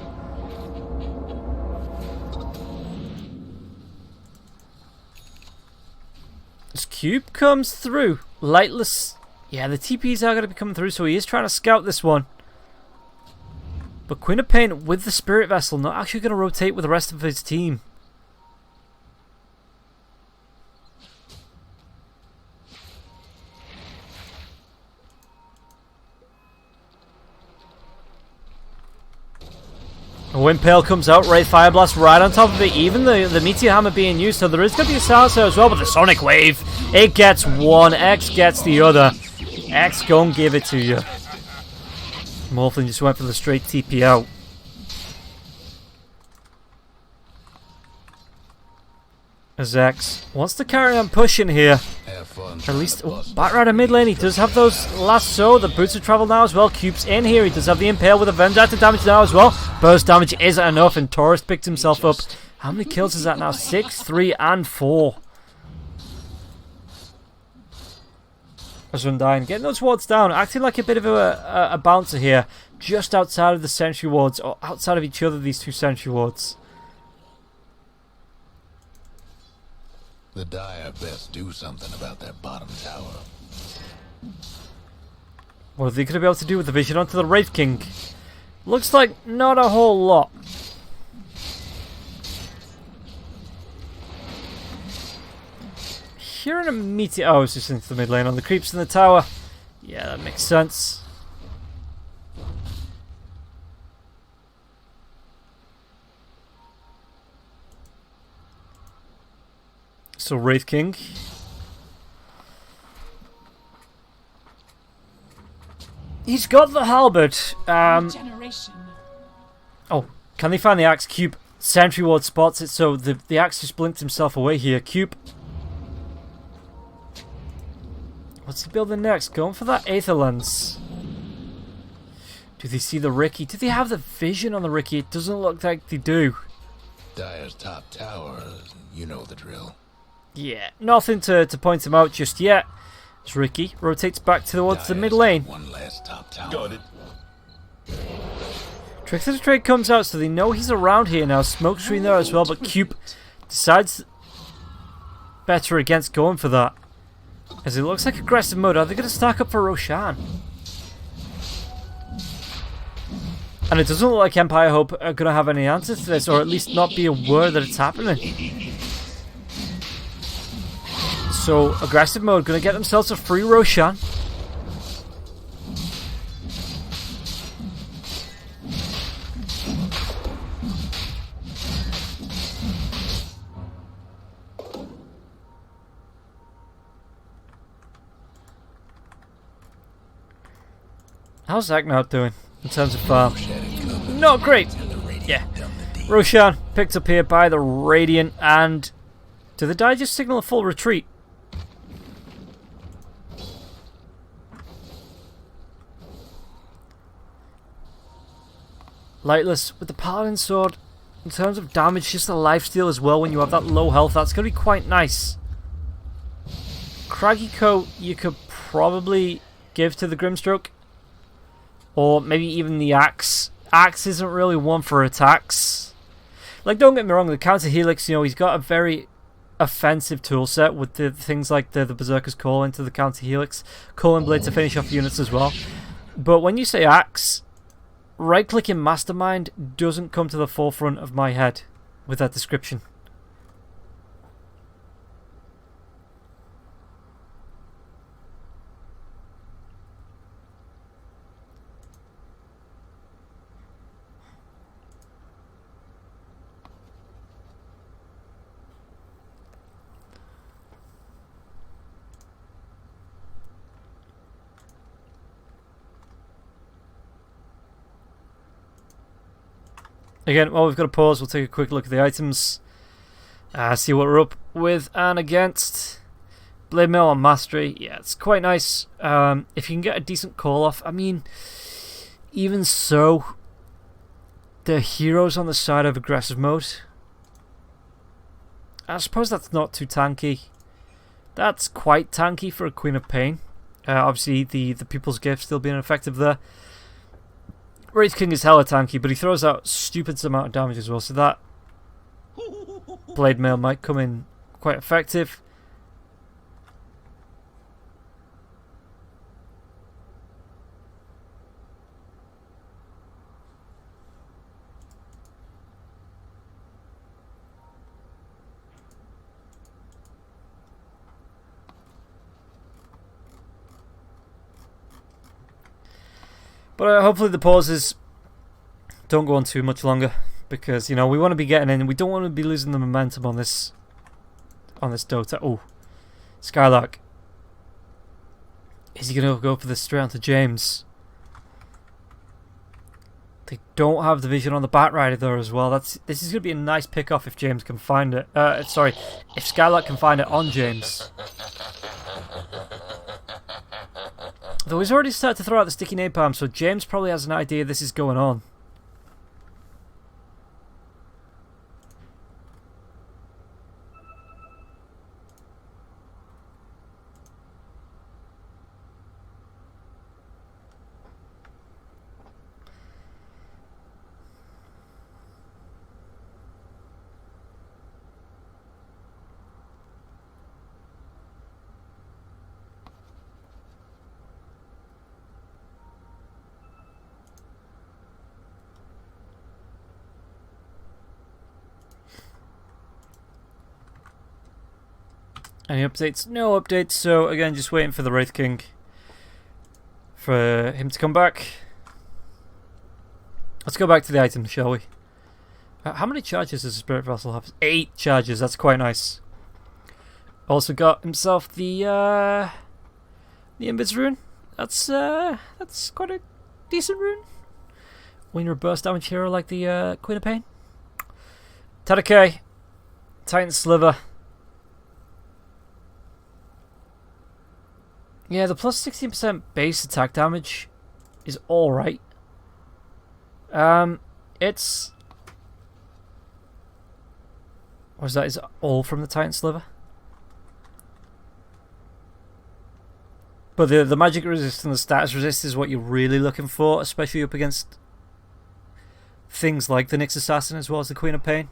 This cube comes through. Lightless. Yeah, the TPs are going to be coming through, so he is trying to scout this one. But Queen of Pain with the Spirit Vessel not actually going to rotate with the rest of his team. A Windpale comes out, Wraith Fire Blast right on top of it, even the Meteor Hammer being used, so there is going to be a silencer as well, but the Sonic Wave, it gets one, X gets the other. X gon' give it to you. Morphlin just went for the straight TP out. As X wants to carry on pushing here. At least, Batrider mid lane, he does have those lasso. The Boots of Travel now as well. Cube's in here. He does have the Impale with a Vendetta damage now as well. Burst damage isn't enough, and Taurus picked himself up. How many kills is that now? 6, 3, and 4. As Undyne getting those wards down, acting like a bit of a bouncer here, just outside of the sentry wards, or outside of each other, these two sentry wards. The Dire best do something about that bottom tower. What are they going to be able to do with the vision onto the Wraith King? Looks like not a whole lot. Hearing a meteor. Oh, it's just into the mid lane on the creeps in the tower. Yeah, that makes sense. So Wraith King. He's got the halberd. Generation. Oh, can they find the axe? Cube. Sentry ward spots it, so the axe just blinked himself away here. Cube. What's he building next? Going for that Aether Lens. Do they see the Ricky? Do they have the vision on the Ricky? It doesn't look like they do. Dire's top tower, you know the drill. Yeah, nothing to point him out just yet. As Ricky rotates back towards the mid lane. One last top tower. Got it. Trick of the Trade comes out, so they know he's around here now. Smoke screen there as well, but Cube decides better against going for that. As it looks like aggressive mode. Are they going to stack up for Roshan? And it doesn't look like Empire Hope are going to have any answers to this, or at least not be aware that it's happening. So, aggressive mode, going to get themselves a free Roshan. How's Agnar doing in terms of farm? Not great. Yeah. Roshan picked up here by the Radiant, and do the die just signal a full retreat? Lightless with the Paladin Sword. In terms of damage, just a lifesteal as well when you have that low health. That's going to be quite nice. Craggy Coat you could probably give to the Grimstroke. Or maybe even the Axe. Axe isn't really one for attacks. Like, don't get me wrong, the Counter Helix, you know, he's got a very offensive toolset with the things like the Berserker's Call into the Counter Helix. Culling Blade to finish off units as well. But when you say Axe, right-clicking Mastermind doesn't come to the forefront of my head with that description. Again, while we've got a pause, we'll take a quick look at the items. See what we're up with and against. Blade Mail on Mastery. Yeah, it's quite nice. If you can get a decent call off. I mean, even so, the heroes on the side of aggressive mode. I suppose that's not too tanky. That's quite tanky for a Queen of Pain. Obviously, the People's Gift still being effective there. Wraith King is hella tanky, but he throws out stupid amount of damage as well, so that Blade Mail might come in quite effective. But hopefully the pauses don't go on too much longer, because, you know, we want to be getting in. We don't want to be losing the momentum on this Dota. Oh, Skylark. Is he going to go for this straight onto James? They don't have the vision on the Batrider there as well. This is going to be a nice pick-off if James can find it. Sorry, if Skylark can find it on James. Though he's already started to throw out the sticky napalm, so James probably has an idea this is going on. Any updates? No updates. So again, just waiting for the Wraith King for him to come back. Let's go back to the item, shall we? How many charges does the Spirit Vessel have? 8 charges. That's quite nice. Also got himself the Invis rune. That's quite a decent rune. When you're a burst damage hero like the Queen of Pain. Tadake, Titan Sliver. Yeah, the plus 16% base attack damage is alright. It's... What is that? Is it all from the Titan Sliver? But the magic resist and the status resist is what you're really looking for, especially up against things like the Nyx Assassin as well as the Queen of Pain.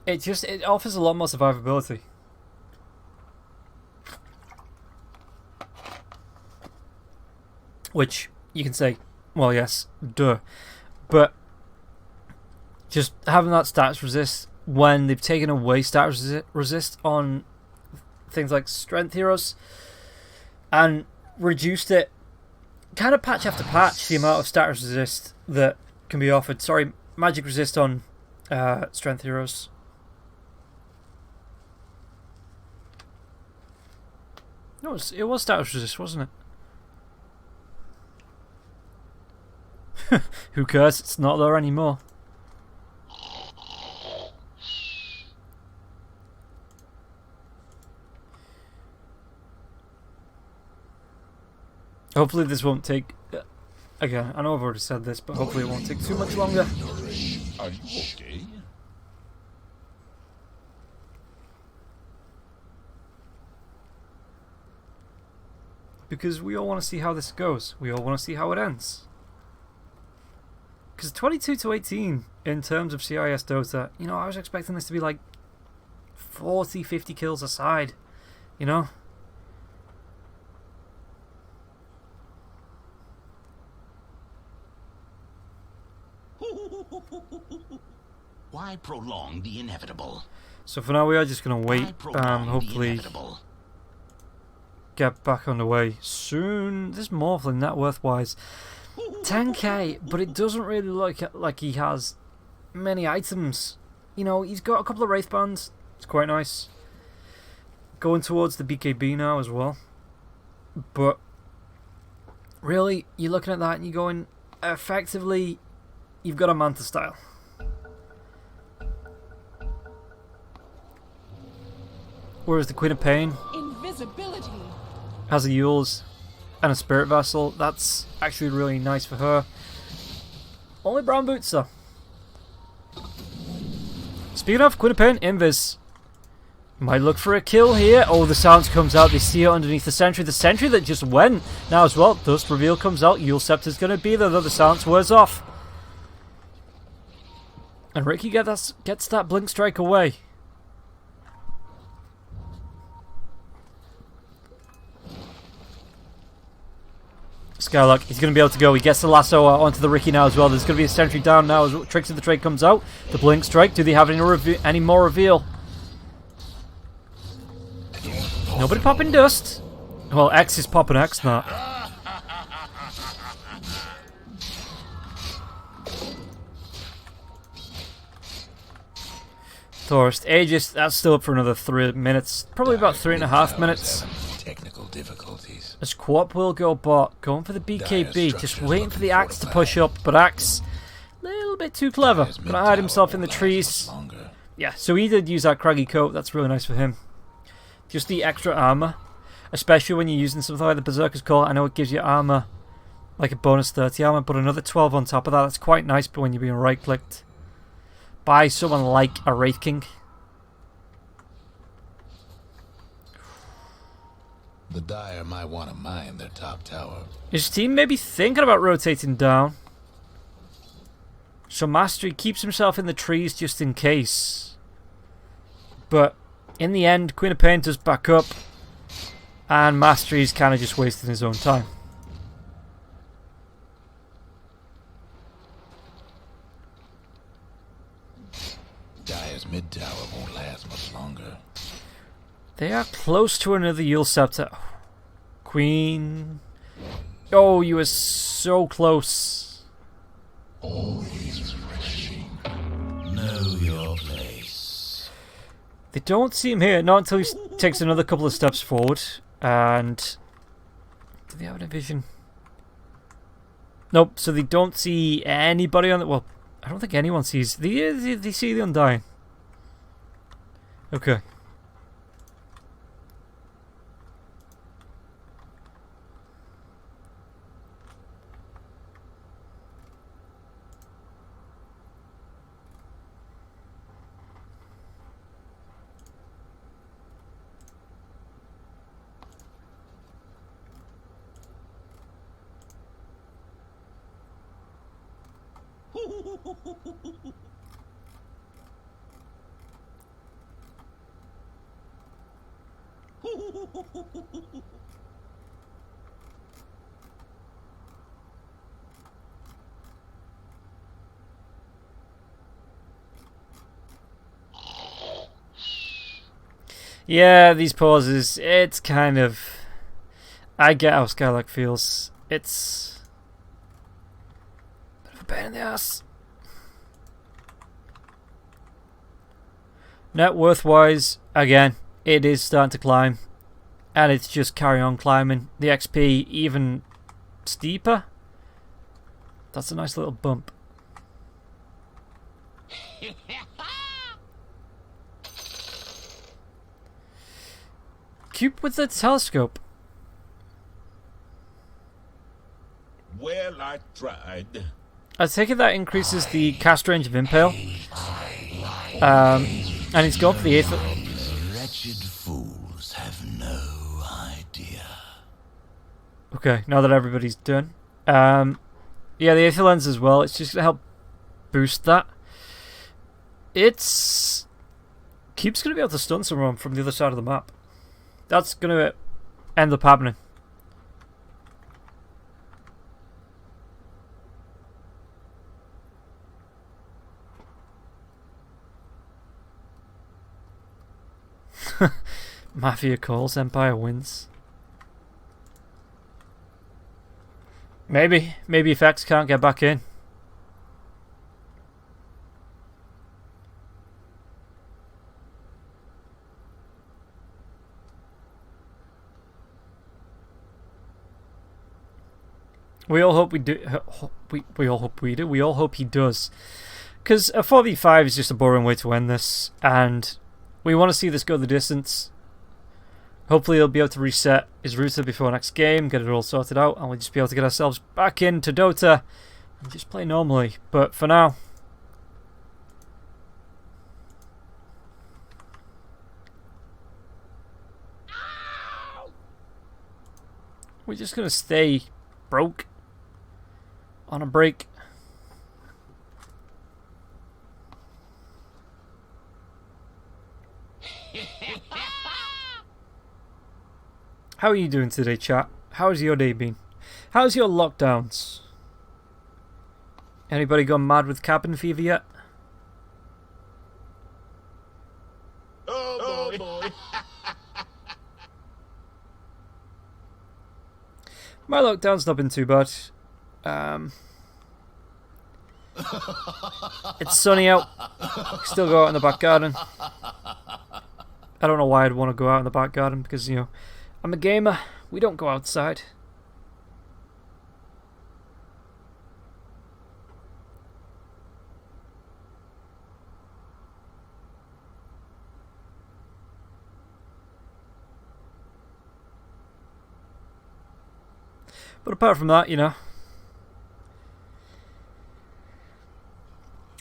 It offers a lot more survivability. Which you can say, well, yes, duh. But just having that stats resist when they've taken away stats resist on things like strength heroes and reduced it kind of patch after patch, the amount of stats resist that can be offered. Sorry, magic resist on strength heroes. No, it was status resist, wasn't it? Who cares? It's not there anymore. Hopefully this won't take... Again, I know I've already said this, but hopefully it won't take too much longer. Are you okay? Because we all want to see how this goes. We all want to see how it ends. Because 22-18 in terms of CIS Dota, you know, I was expecting this to be like 40, 50 kills a side, you know? Why prolong the inevitable? So for now we are just going to wait Why and prolong the hopefully inevitable? get back on the way soon. This Morphling net worth-wise, 10k, but it doesn't really look like he has many items. You know, he's got a couple of Wraith Bands. It's quite nice. Going towards the BKB now as well. But really, you're looking at that and you're going, effectively, you've got a Manta style. Whereas the Queen of Pain Invisibility. has a Yules and a Spirit Vessel. That's actually really nice for her. Only brown boots though. Speaking of Queen of Pain, Invis might look for a kill here. Oh, the sounds comes out. They see it underneath the sentry. The sentry that just went now as well. Dust reveal comes out. Yule Scepter's going to be there though. The silence wears off. And Ricky gets that blink strike away. Skylark, he's going to be able to go. He gets the lasso onto the Ricky now as well. There's going to be a sentry down now as Tricks of the Trade comes out. The blink strike. Do they have any more reveal? Nobody popping dust. Well, X is popping X now. Thorst, Aegis, that's still up for another 3 minutes. Probably about 3.5 minutes. Technical difficulties. As Quap will go bot, going for the BKB, just waiting for the Axe to push up, but Axe, a little bit too clever. Gonna hide himself in the trees. Yeah, so he did use that craggy coat, that's really nice for him. Just the extra armor, especially when you're using something like the Berserker's Call. I know it gives you armor, like a bonus 30 armor, but another 12 on top of that. That's quite nice, but when you're being right-clicked by someone like a Wraith King. The Dire might want to mine their top tower. His team may be thinking about rotating down. So Mastery keeps himself in the trees just in case. But in the end, Queen of Pain does back up. And Mastery's kind of just wasting his own time. mid tower won't last much longer. They are close to another Yule Scepter. Queen. Oh, you were so close. Always refreshing. Know your place. They don't see him here, not until he takes another couple of steps forward. And do they have a vision? Nope. So they don't see anybody on the. Well, I don't think anyone sees. They see the Undying. Okay. Yeah, these pauses, it's kind of... I get how Skylark feels. It's... a bit of a pain in the ass. Net worth-wise, again, it is starting to climb. And it's just carry on climbing. The XP even steeper. That's a nice little bump. Cube with the telescope. Well, I tried. I take it that increases the cast range of Impale. And he's gone for the 8th. Wretched fools have no idea. Okay, now that everybody's done. Yeah, the 8th lens as well. It's just going to help boost that. It's... Cube's going to be able to stun someone from the other side of the map. That's going to end up happening. Mafia calls, Empire wins. Maybe Effects can't get back in. We all hope we do. We all hope we do. We all hope he does. Because a 4v5 is just a boring way to end this. And we want to see this go the distance. Hopefully he'll be able to reset his router before next game, get it all sorted out, and we'll just be able to get ourselves back into Dota and just play normally. But for now, we're just going to stay broke on a break. How are you doing today, chat? How's your day been? How's your lockdowns? Anybody gone mad with cabin fever yet? Oh boy. My lockdown's not been too bad. It's sunny out. Still go out in the back garden. I don't know why I'd want to go out in the back garden because, you know, I'm a gamer. We don't go outside. But apart from that, you know,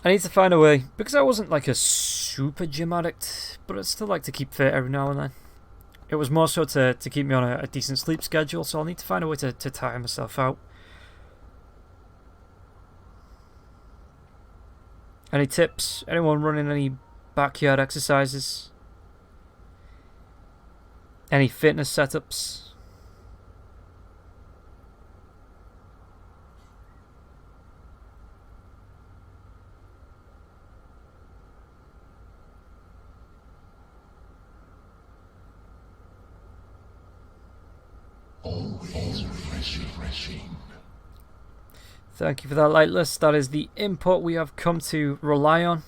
I need to find a way, because I wasn't like a super gym addict, but I'd still like to keep fit every now and then. It was more so to keep me on a decent sleep schedule, so I'll need to find a way to tire myself out. Any tips? Anyone running any backyard exercises? Any fitness setups? Thank you for that, Lightless. That is the input we have come to rely on.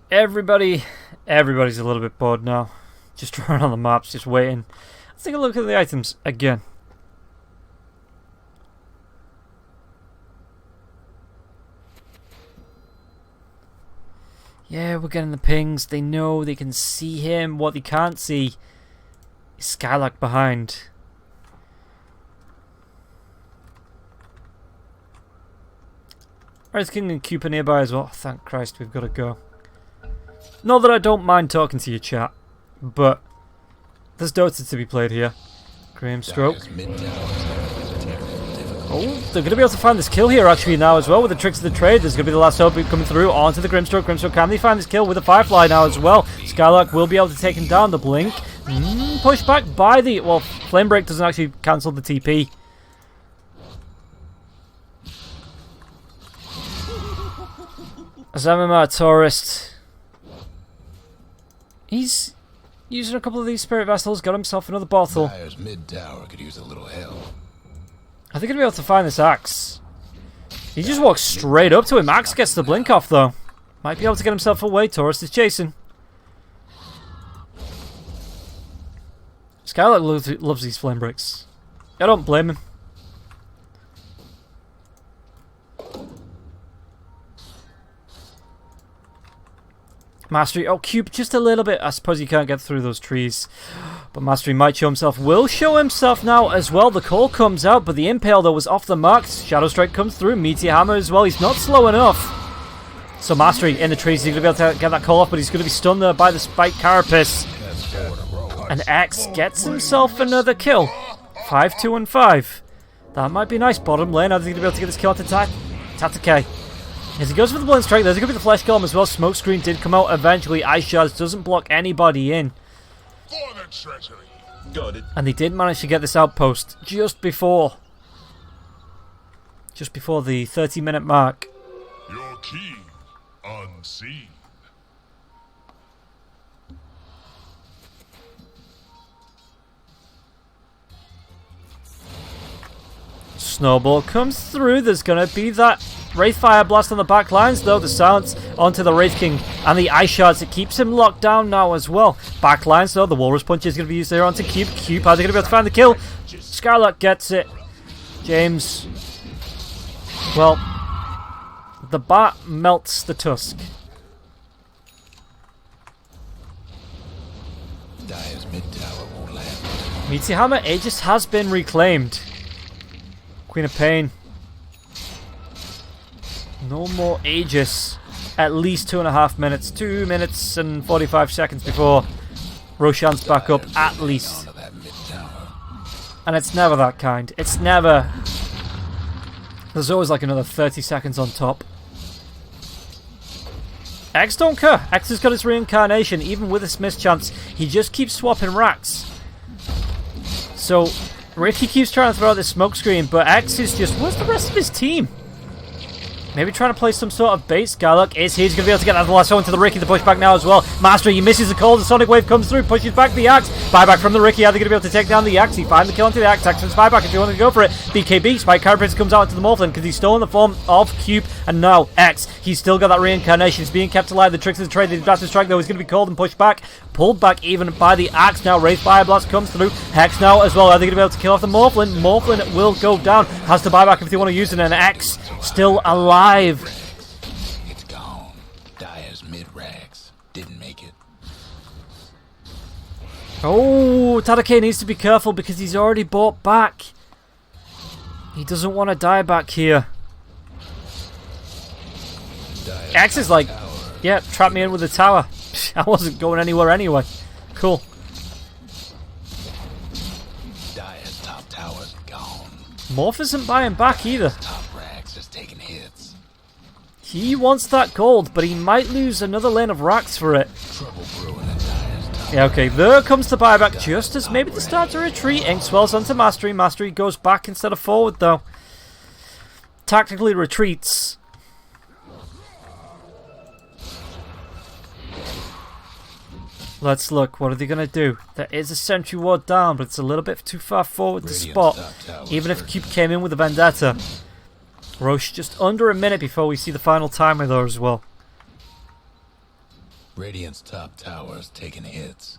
Everybody's a little bit bored now. Just drawing on the maps, just waiting. Let's take a look at the items again. Yeah, we're getting the pings. They know they can see him. What they can't see is Skylark behind. Earth King and Cupid nearby as well. Thank Christ, we've got to go. Not that I don't mind talking to you, chat, but there's Dota to be played here. Graham Stroke. Oh, they're going to be able to find this kill here actually now as well with the tricks of the trade. There's going to be the last hope coming through onto the Grimstroke. Grimstroke, can they find this kill with the Firefly now as well? Skylark will be able to take him down. The Blink. Pushed back by the... Well, Flame Break doesn't actually cancel the TP. Zamimar Tourist. He's using a couple of these Spirit Vessels, got himself another bottle. Dire's mid tower could use a little help. I think he'll be able to find this Axe. He just walks straight up to him. Axe gets the blink off though. Might be able to get himself away. Taurus is chasing. Skylark loves these flame breaks. I don't blame him. Mastery. Oh, Cube just a little bit. I suppose you can't get through those trees. But Mastery might show himself. Will show himself now as well. The call comes out, but the Impale though was off the mark. Shadow Strike comes through. Meteor Hammer as well. He's not slow enough. So Mastery in the trees. He's going to be able to get that call off, but he's going to be stunned there by the Spike Carapace. And X gets himself another kill. 5, 2, and 5. That might be nice. Bottom lane. I think he's going to be able to get this kill onto Tatake. As he goes for the Blind Strike, there's going to be the Flesh Golem as well. Smoke Screen did come out eventually. Ice Shards doesn't block anybody in. And they did manage to get this outpost just before the 30-minute mark. Your key unseen. Snowball comes through. There's going to be that Wraith Fire Blast on the back lines, though. The silence onto the Wraith King and the Ice Shards. It keeps him locked down now as well. Back lines, though. The Walrus Punch is going to be used there onto Cube. Cube, are they going to be able to find the kill? Skylark gets it. James. Well, the bat melts the tusk. Dire's mid tower won't land. Meteor Hammer Aegis has been reclaimed. Queen of Pain. No more Aegis. At least 2.5 minutes. 2 minutes and 45 seconds before Roshan's back up, at least. And it's never that kind. It's never... There's always like another 30 seconds on top. X don't care. X has got his reincarnation, even with this mischance. He just keeps swapping racks. So... Ricky keeps trying to throw out this smoke screen, but X is just... Where's the rest of his team? Maybe trying to play some sort of bait. Skylark is here. He's going to be able to get that lasso into the Ricky. The pushback now as well. Mastery, he misses the call. The Sonic Wave comes through, pushes back the Axe. Buyback from the Ricky. Are they going to be able to take down the Axe? He finds the kill onto the Axe. Axe from buyback if you want to go for it. BKB. Spike Carapace comes out into the Morphlin because he's stolen the form of Cube. And now X. He's still got that reincarnation. He's being kept alive. The tricks of the trade. The Adaptive Strike though is going to be called and pushed back. Pulled back even by the Axe now. Wraith Fire Blast comes through. Hex now as well. Are they going to be able to kill off the Morphlin? Morphlin will go down. Has to buy back if they want to use it. And X still alive. It's gone. Dire's mid rags. Didn't make it. Oh, Tadake needs to be careful because he's already bought back. He doesn't want to die back here. Dire's X is like, yeah, trap me in with the tower. I wasn't going anywhere anyway. Cool. Dire's top tower's gone. Morph isn't buying back either. Top rags is taking hits. He wants that gold, but he might lose another lane of racks for it. Trouble brewing at Dire's top Yeah, okay, there comes the buyback just as maybe the start of retreating. Swells onto Mastery. Mastery goes back instead of forward, though. Tactically retreats. Let's look. What are they going to do? There is a sentry ward down, but it's a little bit too far forward to spot. Even if Cube came in with a Vendetta. Roche just under a minute before we see the final timer there as well. Radiant's top tower's taking hits.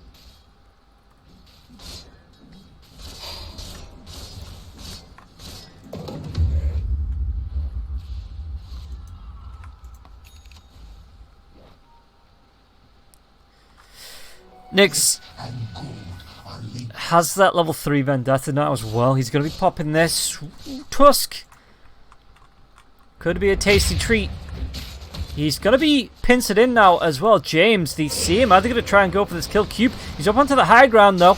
Nyx has that level 3 Vendetta now as well. He's going to be popping this. Tusk could be a tasty treat. He's going to be pincered in now as well. James, they see him. Are they going to try and go for this kill? Cube, he's up onto the high ground though.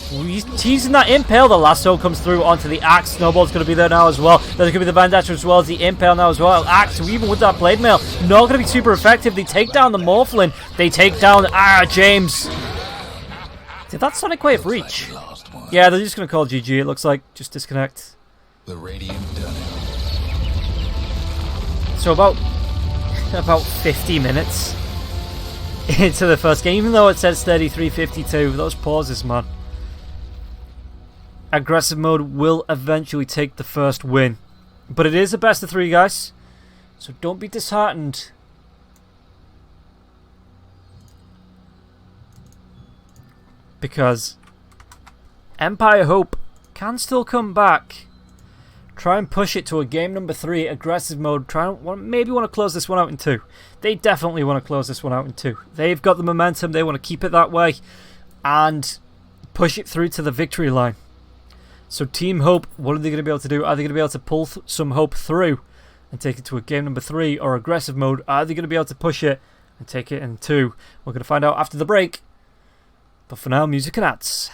He's teasing that impale. The lasso comes through onto the axe. Snowball's going to be there now as well. There's going to be the Vendetta as well as the impale now as well. Axe, even with that blade mail, not going to be super effective. They take down the Morphlin. They take down James. Did that Sonic Wave reach? Yeah, they're just going to call GG. It looks like just disconnect. The Radiant done it. So about 50 minutes into the first game, even though it says 33:52, those pauses, man. Aggressive mode will eventually take the first win, but it is a best of 3, guys, so don't be disheartened. Because Empire Hope can still come back. Try and push it to a game number 3, aggressive mode. Maybe want to close this one out in 2. They definitely want to close this one out in 2. They've got the momentum. They want to keep it that way and push it through to the victory line. So Team Hope, what are they going to be able to do? Are they going to be able to pull some hope through and take it to a game number 3, or aggressive mode? Are they going to be able to push it and take it in 2? We're going to find out after the break. But for now, music and ads.